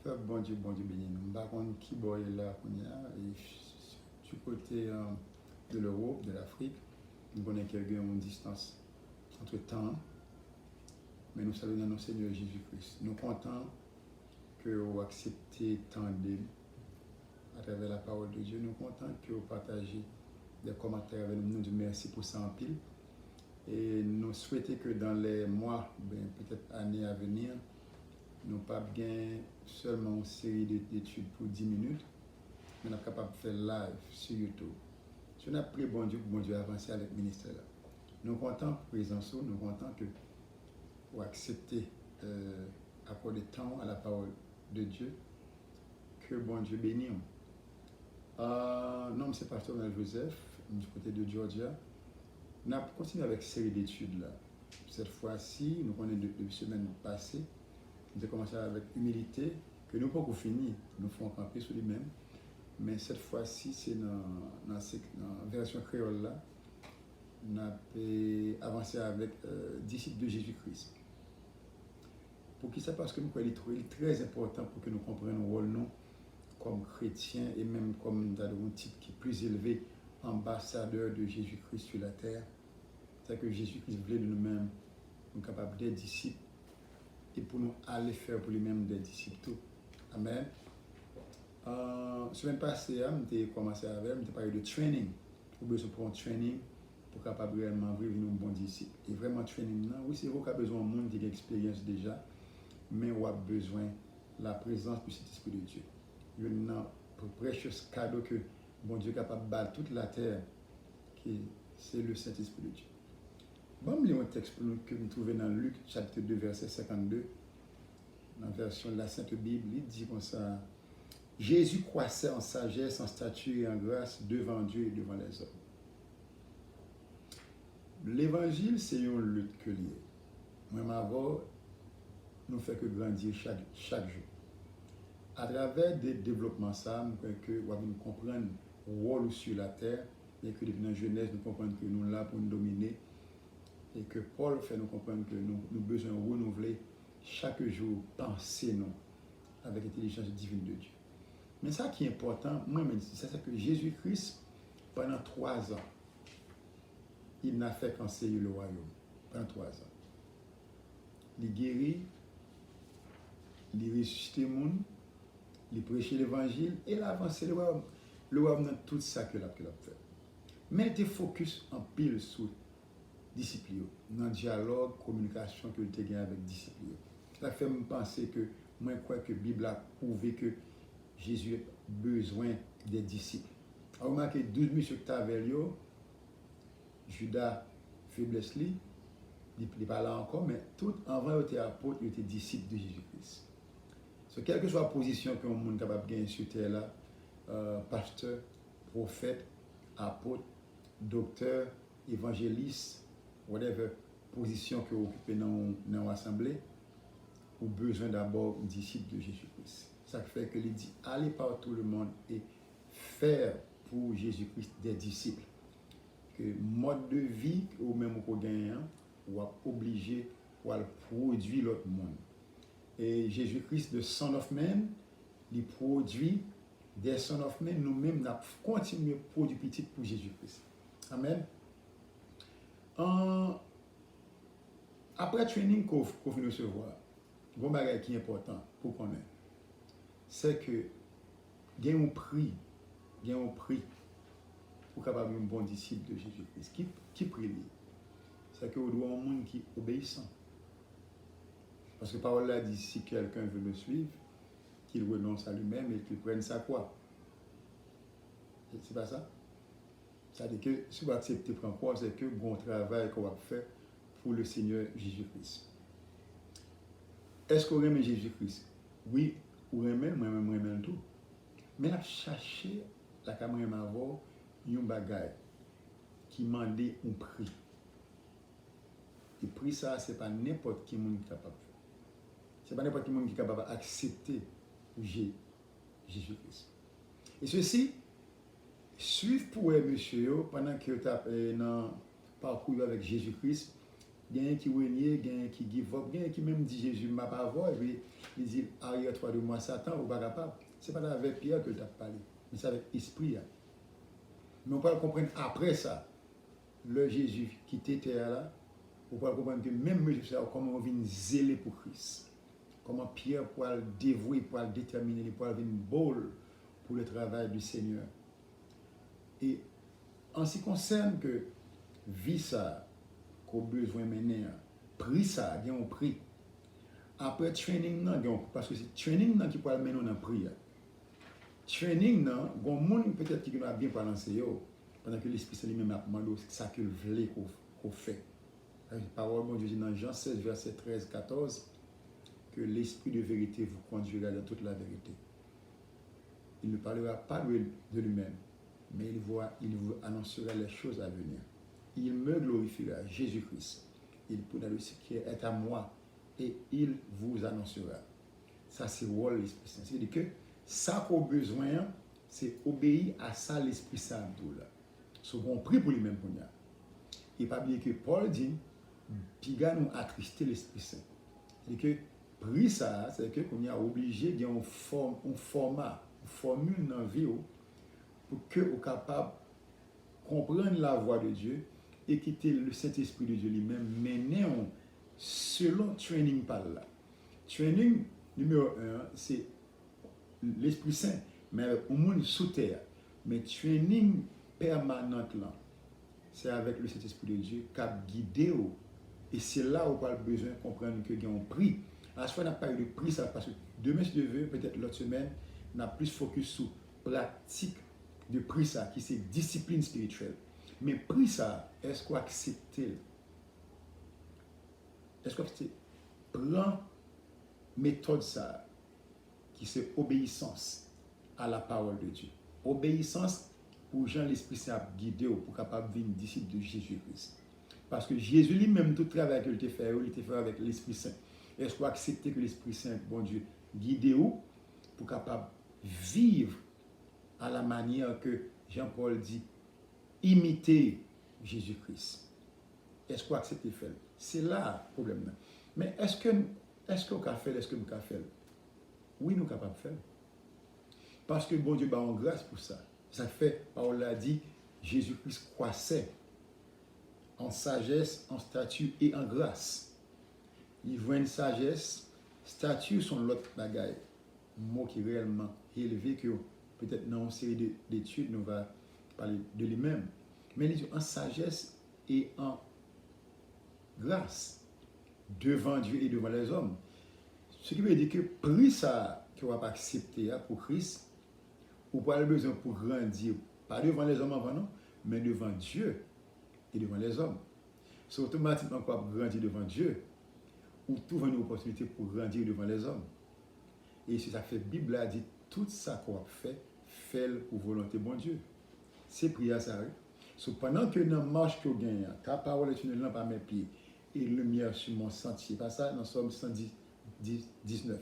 Bon Dieu béni nous. Par contre, qui boy là, qu'on y a, et du côté de l'Europe, de l'Afrique, nous connaissons qu'il y a une distance entre temps, mais nous saluons notre Seigneur Jésus-Christ. Nous comptons que vous acceptez tant d'aide à travers la parole de Dieu. Nous comptons que vous partagez des commentaires avec nous. Nous disons merci pour ça en pile. Et nous souhaitons que dans les mois, peut-être années à venir, nous pas bien seulement une série d'études pour 10 minutes, mais nous sommes capables de faire live sur YouTube. Si on a pris bon Dieu avancer avec le ministère là. Nous comptons présence, nous comptons que vous acceptez accorder temps à la parole de Dieu, que bon Dieu bénisse. Non, c'est Pasteur Joseph, du côté de Georgia. On a continué avec une série d'études là. Cette fois-ci, nous connaissons depuis semaine passée. Nous avons commencé avec humilité, que nous n'avons pas fini, nous faisons camper sur lui-même. Mais cette fois-ci, c'est dans la version créole là, nous avons avancé avec disciples de Jésus-Christ. Pour qui ça? Parce que nous croyons qu'il est très important pour que nous comprenions nos rôles nous comme chrétiens et même comme dans un titre qui est plus élevé, ambassadeur de Jésus-Christ sur la terre. C'est que Jésus-Christ voulait de nous-mêmes, nous capables d'être disciples et pour nous aller faire pour lui-même des disciples tout. Amen. Semaine passée, j'ai commencé avec, j'ai parlé de training. Pour besoin pour un training pour capable réellement vivre un bon disciple. Et vraiment training là, oui, c'est vous qui avez besoin de monde qui a l'expérience déjà, mais vous avez besoin de la présence du Saint-Esprit de Dieu. Il y a un précieux cadeau que bon Dieu est capable de battre toute la terre, qui c'est le Saint-Esprit de Dieu. Bon, je vais lire un texte que nous trouvons dans Luc, chapitre 2, verset 52, dans la version de la Sainte Bible. Il dit comme ça: Jésus croissait en sagesse, en stature et en grâce devant Dieu et devant les hommes. L'évangile, c'est une lutte que lié. Moi, ma voix, nous fait que grandir chaque jour. À travers des développements, ça, nous comprenons le rôle sur la terre, et que depuis la Genèse, nous comprenons que nous sommes là pour nous dominer, et que Paul fait nous comprendre que nous avons besoin de renouveler chaque jour, penser nous, avec l'intelligence divine de Dieu. Mais ça qui est important, moi, c'est que Jésus-Christ, pendant 3 ans, il n'a fait qu'enseigner le royaume. Pendant 3 ans. Il guérit, il ressuscite les gens, il prêche l'évangile et il a avancé le royaume. Le royaume dans tout ça que l'a fait. Mais il était focus en pile sur disciples, dans le dialogue, communication que tu as gagné avec disciples. Ça fait me penser que moi, je crois que la Bible a prouvé que Jésus a besoin des disciples. On remarque 12 monsieur que tu as avec lui, Judas, faiblesse, il n'est pas là encore, mais tout avant, il était apôtre, il était disciple de Jésus-Christ. So, quelle que soit la position que monde est capable de gagner sur terre là, pasteur, prophète, apôtre, docteur, évangéliste, whatever position que vous occupez dans l'assemblée, vous avez besoin d'abord d'un disciple de Jésus-Christ. Ça fait que il dit, allez par tout le monde et faire pour Jésus-Christ des disciples. Que mode de vie ou même qu'on gagne, ou obligé pour produire l'autre monde. Et Jésus-Christ, le Son of Man, il produit des Son of Man, nous-mêmes, nous continuons à produire petit pour Jésus-Christ. Amen. Après le training qu'on vient recevoir, un bagage qui est important pour connaître, c'est que il y a un prix pour capable un bon disciple de Jésus-Christ. Qui prie? C'est que vous doit un monde qui est obéissant. Parce que la parole là dit, si quelqu'un veut me suivre, qu'il renonce à lui-même et qu'il prenne sa croix. C'est pas ça? Ça veut dire que si vous acceptez de prendre croix, c'est que bon travail qu'on va faire pour le Seigneur Jésus-Christ. Est-ce qu'on aime Jésus-Christ? Oui, ou aime, moi-même aime tout. Mais la chercher, la caméra m'a avoir un bagage qui demande un prix. Et prix ça, c'est pas n'importe qui monde capable de faire. C'est pas n'importe qui monde qui est capable d'accepter Jésus-Christ. Et ceci, suivre pour monsieur pendant que tu as dans parcours avec Jésus-Christ, il y a un qui renie, il y a un qui give up, il y a un qui même dit Jésus m'a pas voir, et puis il dit arrière-toi de moi Satan, ou pas capable. C'est pas avec Pierre que tu as parlé, mais c'est avec l'esprit. Mais on peut le comprendre après ça, le Jésus qui était là, on peut comprendre que même Jésus, comment on vient zéler pour Christ. Comment Pierre peut le dévouer, peut le déterminer, peut venir bold pour le travail du Seigneur. Et en ce qui concerne que vie ça, qu'on a besoin mener, prix ça, il y a un prix. Après training, parce que c'est training qui peut mener dans le prix. Training, il y a des gens peut-être qui a bien balancer, pendant que l'Esprit Saint lui-même a demandé ça que voulait qu'on fait. La parole de Dieu dit dans Jean 16, verset 13, 14, que l'Esprit de vérité vous conduira dans toute la vérité. Il ne parlera pas de lui-même, mais il vous annoncera les choses à venir. Il me glorifiera, Jésus-Christ. Il pourra le ce qui est à moi et il vous annoncera. Ça, c'est le rôle de l'Esprit Saint. C'est-à-dire que ça qu'on a besoin, c'est obéir à ça l'Esprit Saint. Ce qu'on prie pour lui-même. Il ne faut pas oublier que Paul dit, Piga nous attristé l'Esprit Saint. C'est-à-dire que pris ça, c'est-à-dire qu'on est obligé d'avoir un format, une formule dans la vie pour que vous soyez capable de comprendre la voix de Dieu et quitter le Saint-Esprit de Dieu lui-même, mener selon le training par là. Training numéro 1, c'est l'Esprit Saint, mais au monde sous terre. Mais training permanent là, c'est avec le Saint-Esprit de Dieu qui a guidé. Et c'est là où on a besoin de comprendre que nous avons pris. À ce fois, on n'a pas eu de prix, ça, parce que demain, si Dieu veut, peut-être l'autre semaine, on a plus focus sur pratique de prix, ça, qui c'est discipline spirituelle. Mais prix, ça, est-ce qu'on accepte? Est-ce qu'on accepte? Prends méthode, ça, qui c'est obéissance à la parole de Dieu. Obéissance pour Jean l'Esprit Saint guidé pour capable de devenir disciple de Jésus-Christ. Parce que Jésus lui-même, tout le travail qu'il a fait, il a fait avec l'Esprit Saint. Est-ce qu'on accepte que l'Esprit Saint, bon Dieu, guide pour capable vivre à la manière que Jean-Paul dit, imiter Jésus-Christ? Est-ce qu'on accepte de faire? C'est là le problème. Mais est-ce qu'on peut faire? Est-ce que nous pouvons faire? Oui, nous sommes capables de faire. Parce que bon Dieu a en grâce pour ça. Ça fait, Paul l'a dit, Jésus-Christ croissait en sagesse, en statut et en grâce. Il voit une sagesse, statut sont l'autre bagaille. Mot qui est réellement élevé que peut-être dans une série d'études, nous va parler de lui-même. Mais il dit en sagesse et en grâce devant Dieu et devant les hommes. Ce qui veut dire que prix ça que on va accepter pour Christ, ou pas le besoin pour grandir, pas devant les hommes avant non, mais devant Dieu et devant les hommes. C'est automatiquement qu'on va grandir devant Dieu, ou trouver une opportunité pour grandir devant les hommes. Et si ça fait, la Bible a dit, tout ça qu'on a fait, fait-le pour volonté de bon Dieu. C'est prière ça. So, pendant que dans la marche que vous gagnez, ta parole est une lampe à mes pieds et une lumière sur mon sentier. Pas ça, dans Somme 119.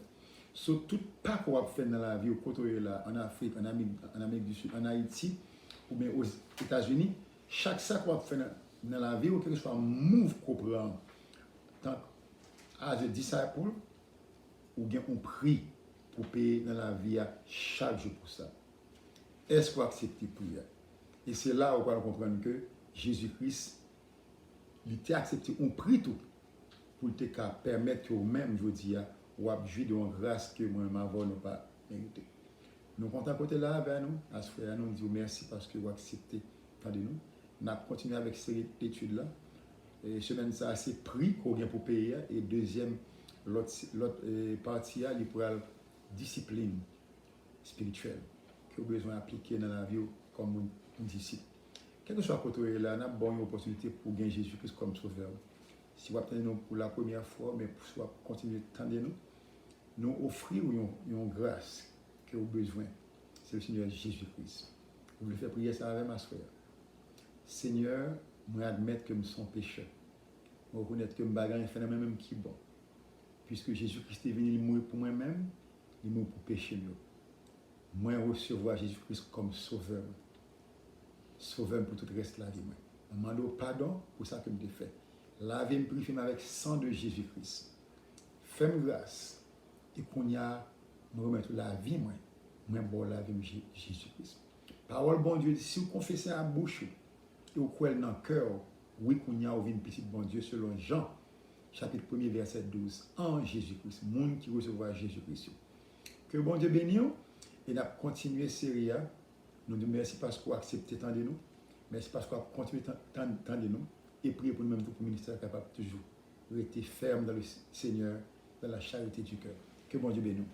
So, tout pas qu'on a fait dans la vie, au côté là, en Afrique, en Amérique du Sud, en Haïti, ou bien aux États-Unis, chaque ça qu'on a fait dans la vie, ou quelque chose, un move qu'on prend, tant as a disciple, ou bien on prie pour payer dans la vie chaque jour pour ça. Est-ce qu'on accepte la prière? Et c'est là où on va comprendre que Jésus-Christ, il t'a accepté, on prie tout pour te permettre que vous-même, je dis, ou à jouir de la grâce que moi-même avant nous pas mérité. Nous comptons à côté là avec nous, à ce frère, nous disons merci parce que vous acceptez de nous. On a continué avec cette étude-là. Et semaine ça, c'est prix qu'on vient pour payer. Et deuxième, l'autre partie, il pour la discipline spirituelle que vous avez besoin d'appliquer dans la vie comme un disciple. Quel que soit le côté là, on a une bonne opportunité pour gagner Jésus-Christ comme sauveur. Si vous attendez nous pour la première fois, mais pour continuer de tendre nous offrir une grâce que vous avez besoin. C'est le Seigneur Jésus-Christ. Vous voulez faire prier ça avec ma soeur. Seigneur, moi admettre que je suis pécheur. Je reconnaître que je ne fais même qui est bon. Puisque Jésus-Christ est venu mourir pour moi-même, il est mort pour pécher. Moi recevoir Jésus-Christ comme sauveur. Sauveur pour tout le reste de la vie. Je demande pardon pour ça que je me fait. lavez-moi, purifiez-moi avec sang de Jésus-Christ. Fais-moi grâce. Et qu'on y a, nous remettre la vie, moi, bon, la vie de Jésus-Christ. Parole, bon Dieu, si vous confessez à bouche, et vous croyez dans le cœur, oui, qu'on y a, une petite bon Dieu, selon Jean, chapitre 1er, verset 12, en Jésus-Christ, monde qui recevra Jésus-Christ. Que bon Dieu bénisse, et nous continuer série. Nous disons merci parce que vous acceptez tant de nous. Merci parce que vous continuez tant de nous. Et priez pour nous-mêmes, pour le ministère capable toujours de rester ferme dans le Seigneur, dans la charité du cœur. Que bon Dieu bénisse.